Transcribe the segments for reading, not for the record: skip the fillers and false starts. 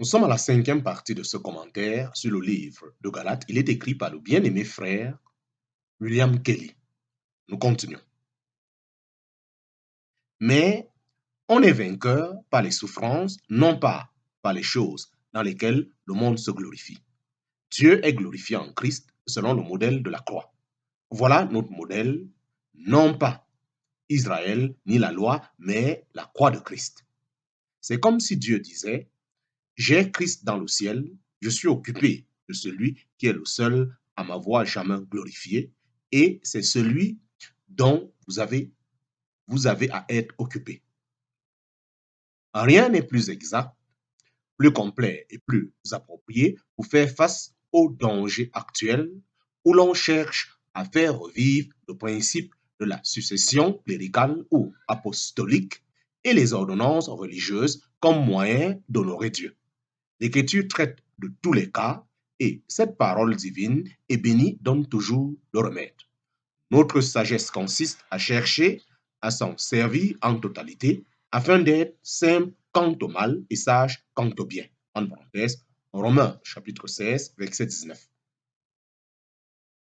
Nous sommes à la 5e partie de ce commentaire sur le livre de Galates. Il est écrit par le bien-aimé frère William Kelly. Nous continuons. Mais on est vainqueur par les souffrances, non pas par les choses dans lesquelles le monde se glorifie. Dieu est glorifié en Christ selon le modèle de la croix. Voilà notre modèle, non pas Israël ni la loi, mais la croix de Christ. C'est comme si Dieu disait, j'ai Christ dans le ciel, je suis occupé de celui qui est le seul à m'avoir jamais glorifié, et c'est celui dont vous avez à être occupé. Rien n'est plus exact, plus complet et plus approprié pour faire face aux dangers actuels où l'on cherche à faire revivre le principe de la succession cléricale ou apostolique et les ordonnances religieuses comme moyen d'honorer Dieu. L'Écriture traite de tous les cas et cette parole divine et bénie donne toujours le remède. Notre sagesse consiste à chercher à s'en servir en totalité afin d'être simple quant au mal et sage quant au bien. En parenthèse, Romains chapitre 16, verset 19.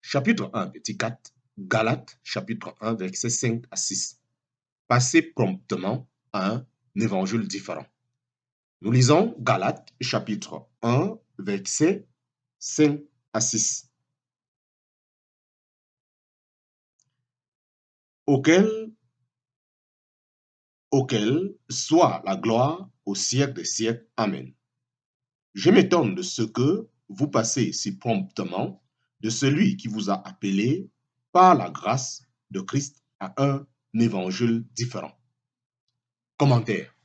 Chapitre 1, petit 4, Galates chapitre 1, verset 5 à 6. Passez promptement à un évangile différent. Nous lisons Galates chapitre 1, verset 5 à 6. Auquel soit la gloire au siècle des siècles. Amen. Je m'étonne de ce que vous passez si promptement de celui qui vous a appelé par la grâce de Christ à un évangile différent. Commentaire.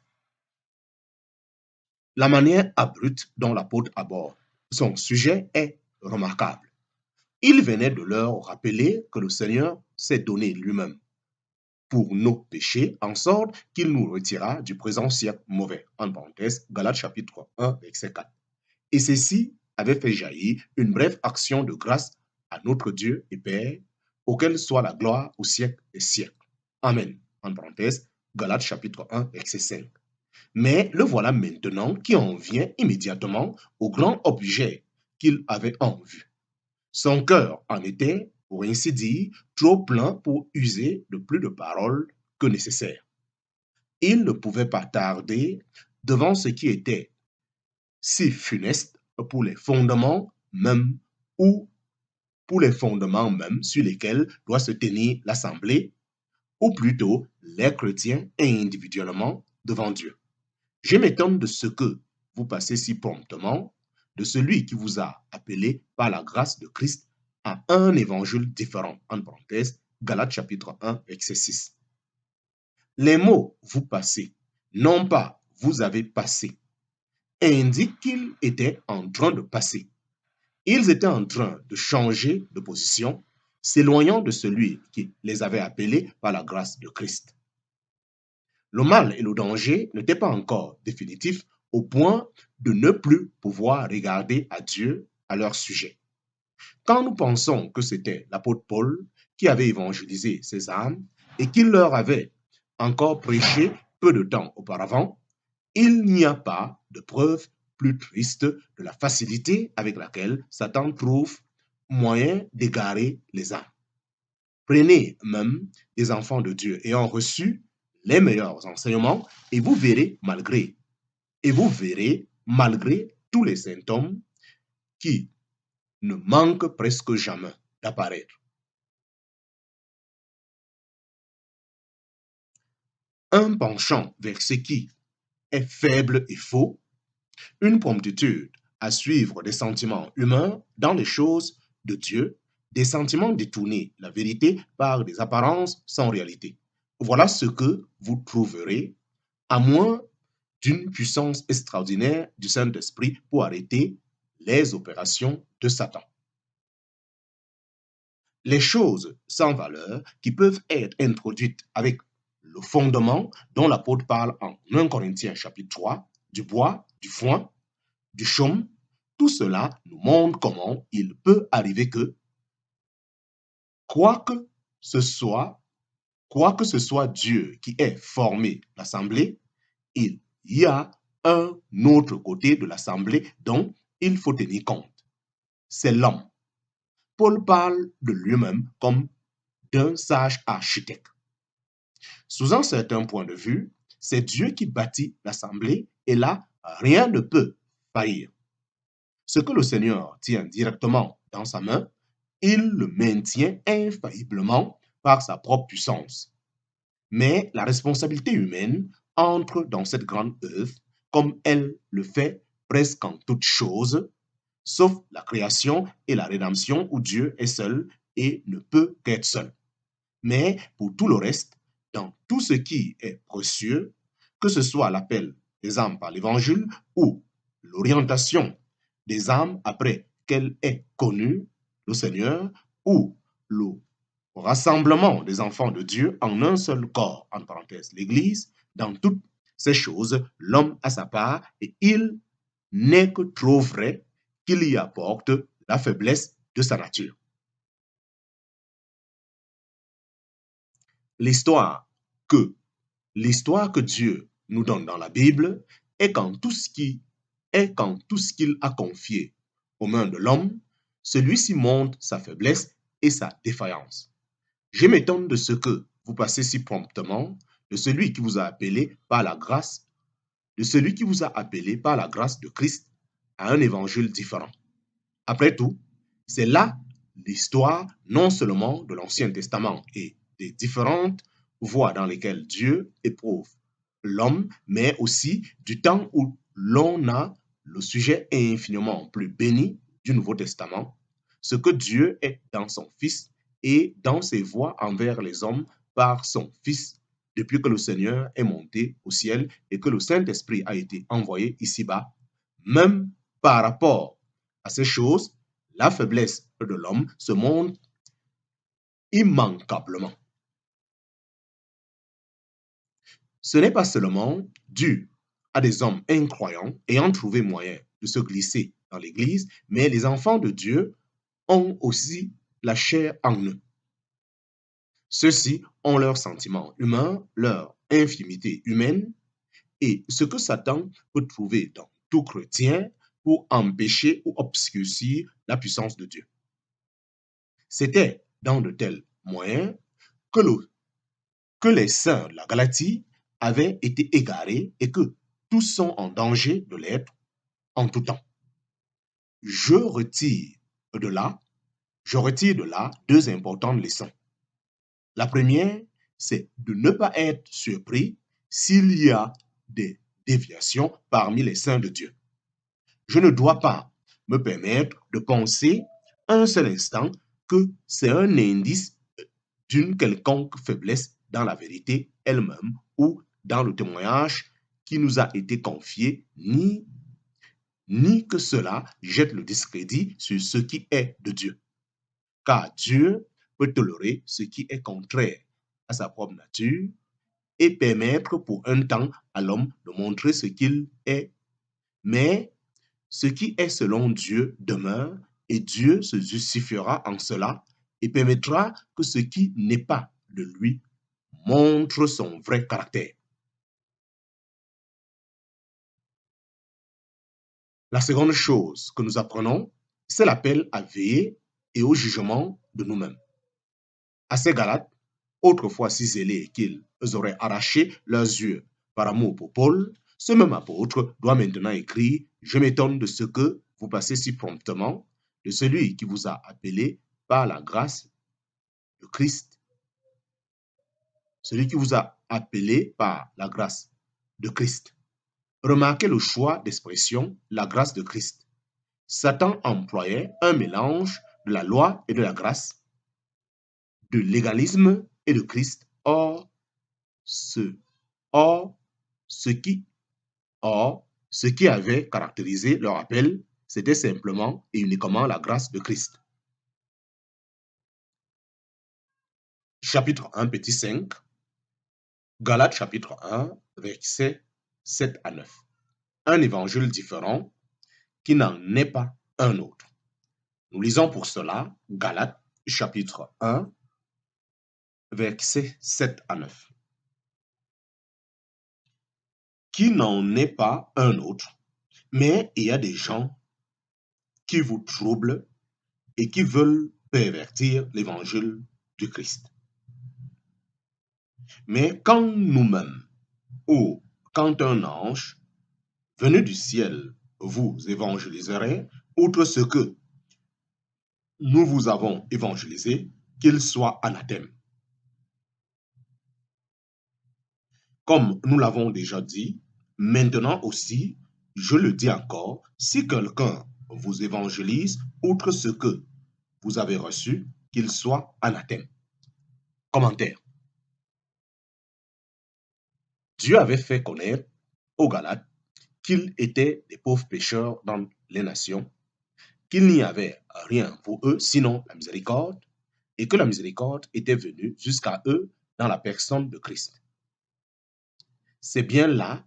La manière abrupte dont l'apôtre aborde son sujet est remarquable. Il venait de leur rappeler que le Seigneur s'est donné lui-même pour nos péchés, en sorte qu'il nous retira du présent siècle mauvais. En parenthèse, Galates chapitre 1, verset 4. Et ceci avait fait jaillir une brève action de grâce à notre Dieu et Père, auquel soit la gloire au siècle des siècles. Amen. En parenthèse, Galates chapitre 1, verset 5. Mais le voilà maintenant qui en vient immédiatement au grand objet qu'il avait en vue. Son cœur en était, pour ainsi dire, trop plein pour user de plus de paroles que nécessaire. Il ne pouvait pas tarder devant ce qui était si funeste pour les fondements même ou pour les fondements même sur lesquels doit se tenir l'Assemblée, ou plutôt les chrétiens individuellement devant Dieu. Je m'étonne de ce que vous passez si promptement de celui qui vous a appelé par la grâce de Christ à un évangile différent. En parenthèse, Galates chapitre 1, verset 6. Les mots vous passez, non pas vous avez passé, indiquent qu'ils étaient en train de passer. Ils étaient en train de changer de position, s'éloignant de celui qui les avait appelés par la grâce de Christ. Le mal et le danger n'étaient pas encore définitifs au point de ne plus pouvoir regarder à Dieu à leur sujet. Quand nous pensons que c'était l'apôtre Paul qui avait évangélisé ces âmes et qu'il leur avait encore prêché peu de temps auparavant, il n'y a pas de preuve plus triste de la facilité avec laquelle Satan trouve moyen d'égarer les âmes. Prenez même des enfants de Dieu ayant reçu les meilleurs enseignements et vous verrez malgré tous les symptômes qui ne manquent presque jamais d'apparaître. Un penchant vers ce qui est faible et faux, une promptitude à suivre des sentiments humains dans les choses de Dieu, des sentiments détournés la vérité par des apparences sans réalité. Voilà ce que vous trouverez, à moins d'une puissance extraordinaire du Saint-Esprit pour arrêter les opérations de Satan. Les choses sans valeur qui peuvent être introduites avec le fondement dont l'apôtre parle en 1 Corinthiens chapitre 3, du bois, du foin, du chaume, tout cela nous montre comment il peut arriver que, quoique ce soit Dieu qui ait formé l'assemblée, il y a un autre côté de l'assemblée dont il faut tenir compte. C'est l'homme. Paul parle de lui-même comme d'un sage architecte. Sous un certain point de vue, c'est Dieu qui bâtit l'assemblée et là, rien ne peut faillir. Ce que le Seigneur tient directement dans sa main, il le maintient infailliblement par sa propre puissance. Mais la responsabilité humaine entre dans cette grande œuvre comme elle le fait presque en toutes choses, sauf la création et la rédemption où Dieu est seul et ne peut qu'être seul. Mais pour tout le reste, dans tout ce qui est précieux, que ce soit l'appel des âmes par l'évangile ou l'orientation des âmes après qu'elle ait connu le Seigneur ou le rassemblement des enfants de Dieu en un seul corps, entre parenthèses, l'Église, dans toutes ces choses, l'homme a sa part et il n'est que trop vrai qu'il y apporte la faiblesse de sa nature. L'histoire que Dieu nous donne dans la Bible est qu'en tout ce qu'il a confié aux mains de l'homme, celui-ci montre sa faiblesse et sa défaillance. Je m'étonne de ce que vous passez si promptement de celui qui vous a appelé par la grâce, de Christ à un évangile différent. Après tout, c'est là l'histoire non seulement de l'Ancien Testament et des différentes voies dans lesquelles Dieu éprouve l'homme, mais aussi du temps où l'on a le sujet infiniment plus béni du Nouveau Testament, ce que Dieu est dans son Fils et dans ses voies envers les hommes par son Fils depuis que le Seigneur est monté au ciel et que le Saint-Esprit a été envoyé ici-bas, même par rapport à ces choses, la faiblesse de l'homme se montre immanquablement. Ce n'est pas seulement dû à des hommes incroyants ayant trouvé moyen de se glisser dans l'Église, mais les enfants de Dieu ont aussi la chair en eux. Ceux-ci ont leurs sentiments humains, leur infimité humaine et ce que Satan peut trouver dans tout chrétien pour empêcher ou obscurcir la puissance de Dieu. C'était dans de tels moyens que les saints de la Galatie avaient été égarés et que tous sont en danger de l'être en tout temps. Je retire de là deux importantes leçons. La première, c'est de ne pas être surpris s'il y a des déviations parmi les saints de Dieu. Je ne dois pas me permettre de penser un seul instant que c'est un indice d'une quelconque faiblesse dans la vérité elle-même ou dans le témoignage qui nous a été confié, ni que cela jette le discrédit sur ce qui est de Dieu. Car Dieu peut tolérer ce qui est contraire à sa propre nature et permettre pour un temps à l'homme de montrer ce qu'il est. Mais ce qui est selon Dieu demeure et Dieu se justifiera en cela et permettra que ce qui n'est pas de lui montre son vrai caractère. La seconde chose que nous apprenons, c'est l'appel à veiller et au jugement de nous-mêmes. À ces Galates, autrefois si zélés qu'ils auraient arraché leurs yeux par amour pour Paul, ce même apôtre doit maintenant écrire « Je m'étonne de ce que vous passez si promptement, de celui qui vous a appelé par la grâce de Christ. » Celui qui vous a appelé par la grâce de Christ. Remarquez le choix d'expression « la grâce de Christ ». Satan employait un mélange de la loi et de la grâce, de légalisme et de Christ. Or, ce qui avait caractérisé leur appel, c'était simplement et uniquement la grâce de Christ. Chapitre 1, petit 5. Galates chapitre 1, versets 7 à 9. Un évangile différent qui n'en est pas un autre. Nous lisons pour cela Galates chapitre 1, versets 7 à 9. qui n'en est pas un autre, mais il y a des gens qui vous troublent et qui veulent pervertir l'évangile du Christ. Mais quand nous-mêmes, ou quand un ange venu du ciel vous évangéliserait, outre ce que nous vous avons évangélisé, qu'il soit anathème. Comme nous l'avons déjà dit, maintenant aussi, je le dis encore, si quelqu'un vous évangélise, outre ce que vous avez reçu, qu'il soit anathème. Commentaire. Dieu avait fait connaître aux Galates qu'ils étaient des pauvres pécheurs dans les nations, qu'il n'y avait rien pour eux sinon la miséricorde, et que la miséricorde était venue jusqu'à eux dans la personne de Christ. C'est bien là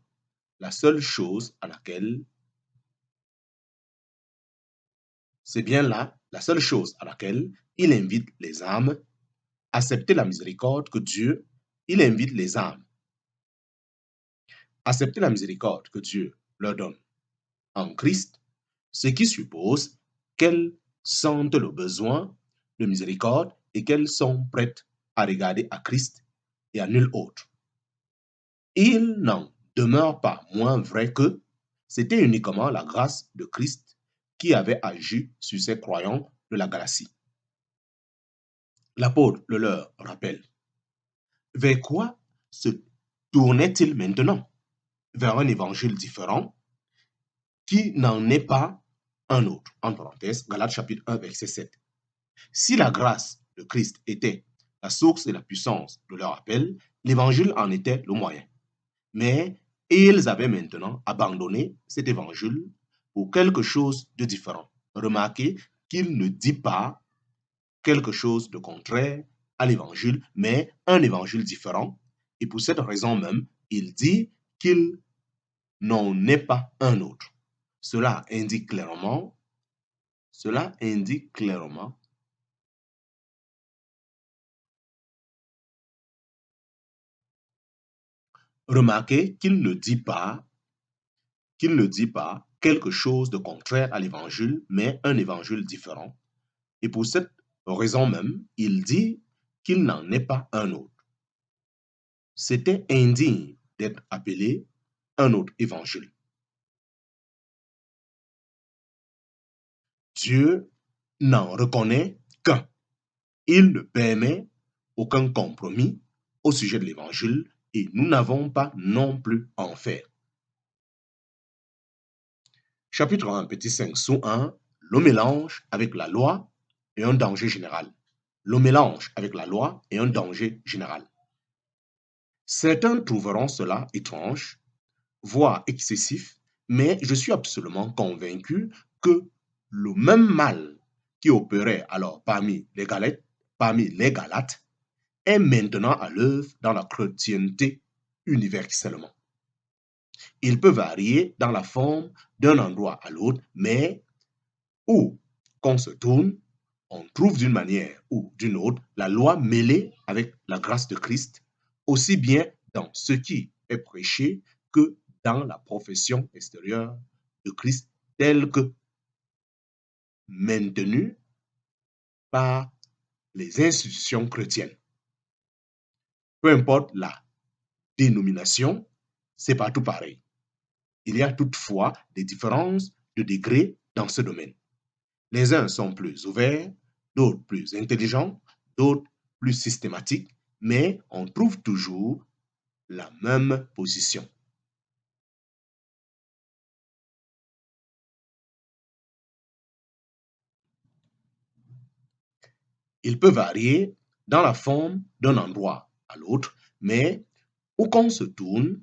la seule chose à laquelle il invite les âmes à accepter la miséricorde que Dieu, il invite les âmes à accepter la miséricorde que Dieu leur donne en Christ, ce qui suppose qu'elles sentent le besoin de miséricorde et qu'elles sont prêtes à regarder à Christ et à nul autre. Il n'en demeure pas moins vrai que c'était uniquement la grâce de Christ qui avait agi sur ces croyants de la Galatie. L'apôtre le leur rappelle. Vers quoi se tournait-il maintenant? Vers un évangile différent qui n'en est pas un autre. En parenthèse, Galates chapitre 1, verset 7. Si la grâce de Christ était la source et la puissance de leur appel, l'évangile en était le moyen. Mais ils avaient maintenant abandonné cet évangile pour quelque chose de différent. Remarquez qu'il ne dit pas quelque chose de contraire à l'évangile, mais un évangile différent. Et pour cette raison même, il dit qu'il n'en est pas un autre. Cela indique clairement remarquez qu'il ne dit pas quelque chose de contraire à l'évangile, mais un évangile différent. Et pour cette raison même, il dit qu'il n'en est pas un autre. C'était indigne d'être appelé un autre évangile. Dieu n'en reconnaît qu'un. Il ne permet aucun compromis au sujet de l'évangile et nous n'avons pas non plus à en faire. Chapitre 1, petit 5, sous 1, le mélange avec la loi et un danger général. Le mélange avec la loi et un danger général. Certains trouveront cela étrange, voire excessif, mais je suis absolument convaincu que le même mal qui opérait alors parmi les Galates est maintenant à l'œuvre dans la chrétienté universellement. Il peut varier dans la forme d'un endroit à l'autre, mais où qu'on se tourne, on trouve d'une manière ou d'une autre la loi mêlée avec la grâce de Christ, aussi bien dans ce qui est prêché que dans la profession extérieure de Christ, telle que maintenue par les institutions chrétiennes. Peu importe la dénomination, c'est partout pareil. Il y a toutefois des différences de degré dans ce domaine. Les uns sont plus ouverts, d'autres plus intelligents, d'autres plus systématiques, mais on trouve toujours la même position. Il peut varier dans la forme d'un endroit à l'autre, mais où qu'on se tourne,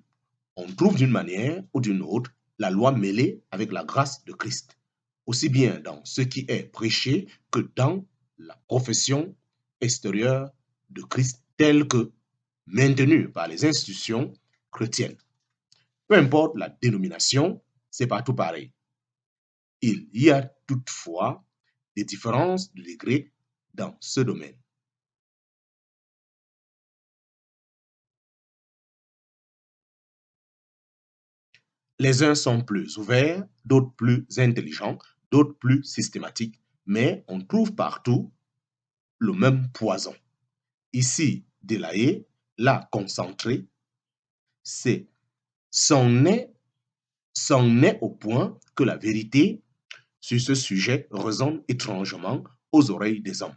on trouve d'une manière ou d'une autre la loi mêlée avec la grâce de Christ, aussi bien dans ce qui est prêché que dans la profession extérieure de Christ telle que maintenue par les institutions chrétiennes. Peu importe la dénomination, c'est partout pareil. Il y a toutefois des différences de degré dans ce domaine. Les uns sont plus ouverts, d'autres plus intelligents, d'autres plus systématiques, mais on trouve partout le même poison. Ici, Delahaye l'a concentré, c'est c'en est au point que la vérité sur ce sujet résonne étrangement aux oreilles des hommes.